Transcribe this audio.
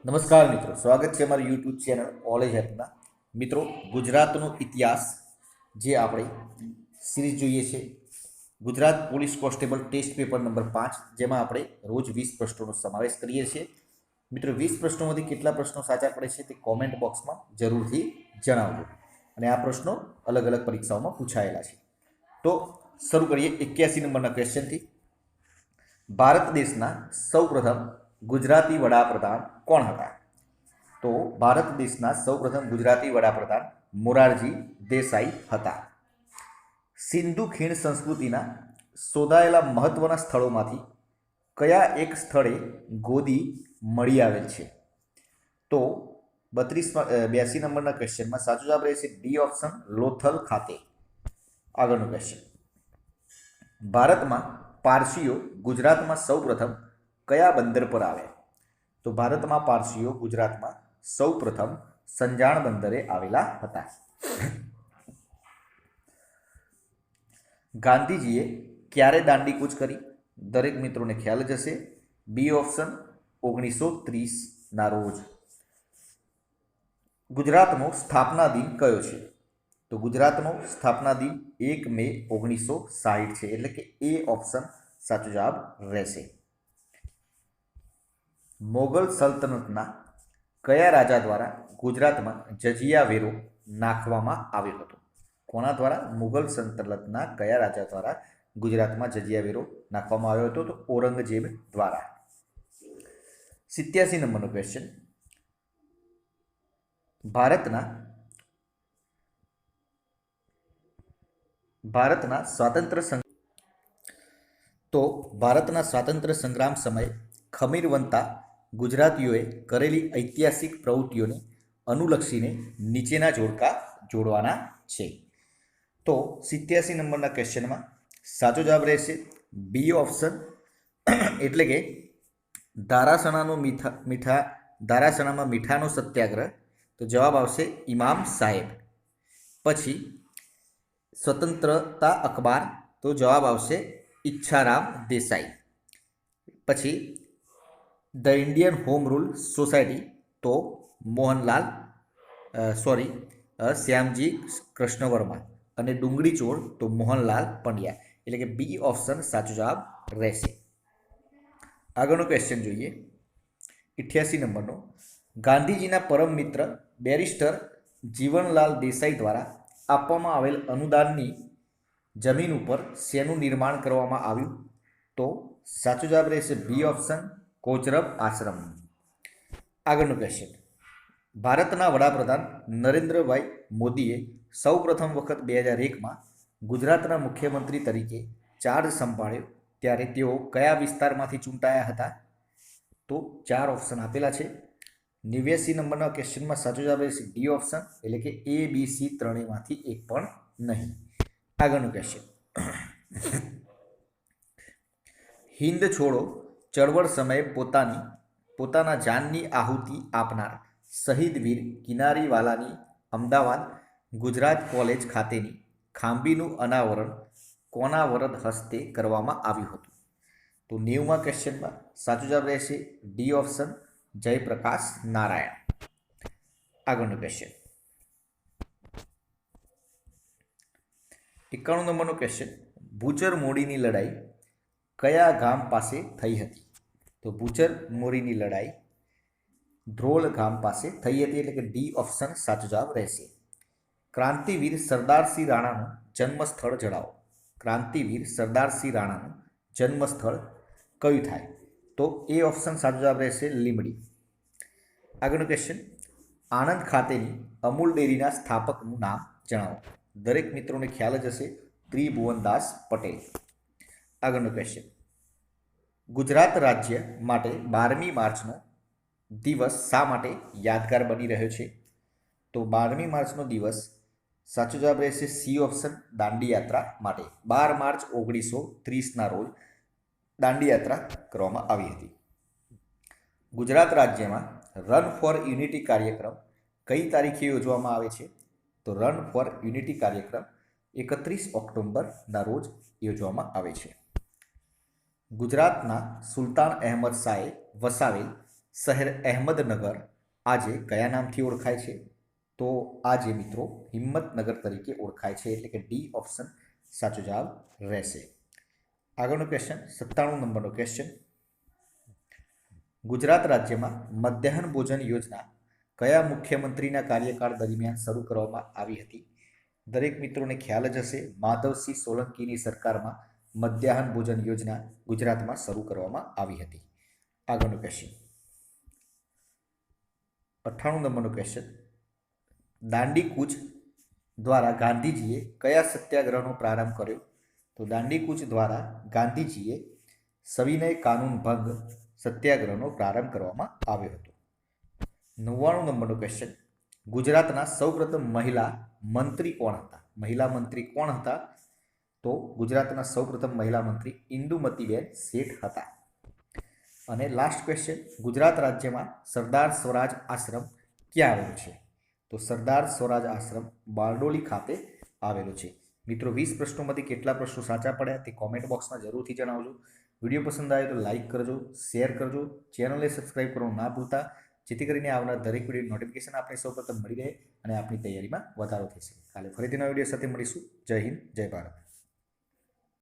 નમસ્કાર મિત્રો, સ્વાગત છે અમારી યુટ્યુબ ચેનલ ઓલેજ હેલ્પમાં. મિત્રો, ગુજરાતનો ઇતિહાસ જે આપણે સિરીઝ જોઈએ છે, Gujarat police constable test paper number 5, જેમાં આપણે રોજ 20 પ્રશ્નોનો સમાવેશ કરીએ છીએ. મિત્રો, 20 પ્રશ્નોમાંથી કેટલા પ્રશ્નો સાચા પડે છે તે કોમેન્ટ બોક્સમાં જરૂરથી જણાવજો. અને આ પ્રશ્નો અલગ અલગ પરીક્ષાઓમાં પૂછાયેલા છે. તો શરૂ કરીએ 81 નંબરના ક્વેશ્ચનથી. ભારત દેશના સૌપ્રથમ ગુજરાતી વડાપ્રધાન કોણ હતા? તો ભારત દેશના સૌપ્રથમ ગુજરાતી વડાપ્રધાન મોરારજી દેસાઈ હતા. સિંધુ ખીણ સંસ્કૃતિના શોધાયેલા મહત્વના સ્થળોમાંથી કયા એક સ્થળે ગોદી મળી આવેલ છે? તો 82 નંબરના ક્વેશ્ચનમાં સાચો જવાબ રહેશે ડી ઓપ્શન, લોથલ ખાતે. આગળનો ક્વેશ્ચન, ભારતમાં પારસીઓ ગુજરાતમાં સૌપ્રથમ કયા બંદર પર આવ્યા? તો ભારતમાં પારસીઓ ગુજરાતમાં સૌપ્રથમ સંજાણ બંદરે આવેલા હતા. ગાંધીજીએ ક્યારે દાંડી કૂચ કરી? દરેક મિત્રોને ખ્યાલ જ હશે. બી ઓપ્શન, 1930ના રોજ. ગુજરાતનો સ્થાપના દિન કયો છે? તો ગુજરાતનો સ્થાપના દિન 1 મે 1960 છે, એટલે કે એ ઓપ્શન સાચો જવાબ રહેશે. મોગલ સલ્તનતના કયા રાજા દ્વારા ગુજરાતમાં જજિયા વેરો નાખવામાં આવ્યો હતો? કોના દ્વારા? મુગલ સલ્તનતના કયા રાજા દ્વારા ગુજરાતમાં જજિયા વેરો નાખવામાં આવ્યો હતો? તો ઔરંગઝેબ દ્વારા. 87 નંબરનો ક્વેશ્ચન, ભારતના સ્વાતંત્ર્ય સંગ્રામ સમયે ખમીરવંતા ગુજરાતીઓએ કરેલી ઐતિહાસિક પ્રવૃત્તિઓને અનુલક્ષીને નીચેના જોડકા જોડવાના છે. તો 87 નંબરના ક્વેશ્ચનમાં સાચો જવાબ રહેશે બી ઓપ્શન, એટલે કે ધારાસણામાં મીઠાનો સત્યાગ્રહ. તો જવાબ આવશે ઇમામ સાહેબ. પછી સ્વતંત્રતા અખબાર. તો જવાબ આવશે ઈચ્છારામ દેસાઈ. પછી the Indian home rule society. તો શ્યામજી કૃષ્ણ વર્મા. અને ડુંગળી ચોર. તો મોહનલાલ પંડ્યા. એટલે કે બી ઓપ્શન સાચો જવાબ રહેશે. આગળનો ક્વેશ્ચન જોઈએ 88 નંબરનો, ગાંધીજીના પરમ મિત્ર બેરિસ્ટર જીવનલાલ દેસાઈ દ્વારા આપવામાં આવેલ અનુદાનની જમીન ઉપર શેનું નિર્માણ કરવામાં આવ્યું? તો સાચો જવાબ રહેશે બી ઓપ્શન, કોચરબ આશ્રમ. આગળનો ક્વેશ્ચન, ભારતના વડાપ્રધાન નરેન્દ્રભાઈ મોદીએ સૌપ્રથમ વખત 2001માં ગુજરાતના મુખ્યમંત્રી તરીકે ચાર્જ સંભાળ્યો ત્યારે તેઓ કયા વિસ્તારમાંથી ચૂંટાયા હતા? તો 4 ઓપ્શન આપેલા છે. 89 નંબરના ક્વેશ્ચનમાં સાચો જવાબ રહેશે ડી ઓપ્શન, એટલે કે એ બી સી ત્રણેયમાંથી એક પણ નહીં. આગળનું ક્વેશ્ચન, હિન્દ છોડો ચળવળ સમયે પોતાના જાનની આહુતિ આપનાર શહીદ વીર કિનારીવાલાની અમદાવાદ ગુજરાત કોલેજ ખાતેની ખાંભીનું અનાવરણ કોના વરદ હસ્તે કરવામાં આવ્યું હતું? તો 90મા ક્વેશ્ચનમાં સાચો જવાબ રહેશે ડી ઓપ્શન, જયપ્રકાશ નારાયણ. આગળનું ક્વેશ્ચન, 91 નંબરનો ક્વેશ્ચન, ભૂચર મોડીની લડાઈ કયા ગામ પાસે થઈ હતી? તો ભૂચર મોરીની લડાઈ ધ્રોલ ગામ પાસે થઈ હતી, એટલે કે ડી ઓપ્શન સાચો જવાબ રહેશે. ક્રાંતિવીર સરદારસિંહ રાણાનું જન્મસ્થળ જણાવો. ક્રાંતિવીર સરદારસિંહ રાણાનું જન્મસ્થળ કયું થાય? તો એ ઓપ્શન સાચો જવાબ રહેશે લીંબડી. આગળનું ક્વેશ્ચન, આણંદ ખાતેની અમૂલ ડેરીના સ્થાપકનું નામ જણાવો. દરેક મિત્રોને ખ્યાલ જ હશે, ત્રિભુવનદાસ પટેલ. આગળનો ક્વેશ્ચન, ગુજરાત રાજ્ય માટે 12મી માર્ચનો દિવસ શા માટે યાદગાર બની રહ્યો છે? તો 12મી માર્ચનો દિવસ સાચો જવાબ રહેશે સી ઓપ્શન, દાંડી યાત્રા માટે. 12 માર્ચ 1930ના રોજ દાંડી યાત્રા કરવામાં આવી હતી. ગુજરાત રાજ્યમાં રન ફોર યુનિટી કાર્યક્રમ કઈ તારીખે યોજવામાં આવે છે? તો રન ફોર યુનિટી કાર્યક્રમ 31 ઓક્ટોબરના રોજ યોજવામાં આવે છે. ગુજરાતના સુલતાન અહેમદ શાહે વસાવેલ શહેર અહેમદનગર આજે કયા નામથી ઓળખાય છે? તો આજે મિત્રો હિંમતનગર તરીકે ઓળખાય છે, એટલે કે ડી ઓપ્શન સાચો જવાબ રહેશે. આગળનો ક્વેશ્ચન 97 નંબરનો ક્વેશ્ચન. ગુજરાત રાજ્યમાં મધ્યાહન ભોજન યોજના કયા મુખ્યમંત્રીના કાર્યકાળ દરમિયાન શરૂ કરવામાં આવી હતી? દરેક મિત્રોને ખ્યાલ જ હશે, માધવસિંહ સોલંકીની સરકારમાં મધ્યાહન ભોજન યોજના ગુજરાતમાં શરૂ કરવામાં આવી હતી. આગળનો ક્વેશ્ચન 98 નંબરનો ક્વેશ્ચન. દાંડી કૂચ દ્વારા ગાંધીજીએ કયા સત્યાગ્રહનો પ્રારંભ કર્યો? તો દાંડી કૂચ દ્વારા ગાંધીજીએ સવિનય કાનૂન ભંગ સત્યાગ્રહનો પ્રારંભ કરવામાં આવ્યો હતો. 99 નંબરનો ક્વેશ્ચન. ગુજરાતના સૌપ્રથમ મહિલા મંત્રી કોણ હતા? મહિલા મંત્રી કોણ હતા? તો ગુજરાતના સૌપ્રથમ મહિલા મંત્રી ઇન્દુમતીબેન શેઠ હતા. અને લાસ્ટ ક્વેશ્ચન. ગુજરાત રાજ્યમાં સરદાર સ્વરાજ આશ્રમ ક્યાં આવેલો છે? તો સરદાર સ્વરાજ આશ્રમ બારડોલી ખાતે આવેલો છે. મિત્રો 20 પ્રશ્નોમાંથી કેટલા પ્રશ્નો સાચા પડ્યા તે કોમેન્ટ બોક્સમાં જરૂરથી જણાવજો. વિડીયો પસંદ આવે તો લાઇક કરજો, શેર કરજો, ચેનલને સબસ્ક્રાઇબ કરવાનું ના ભૂલતા, જેથી કરીને આવનાર દરેક વિડીયો નોટિફિકેશન આપણે સૌપ્રથમ મળી રહે અને આપણી તૈયારીમાં વધારો થઈ શકે. કાલે ફરીથી નવા વિડીયો સાથે મળીશું. જય હિન્દ, જય ભારત.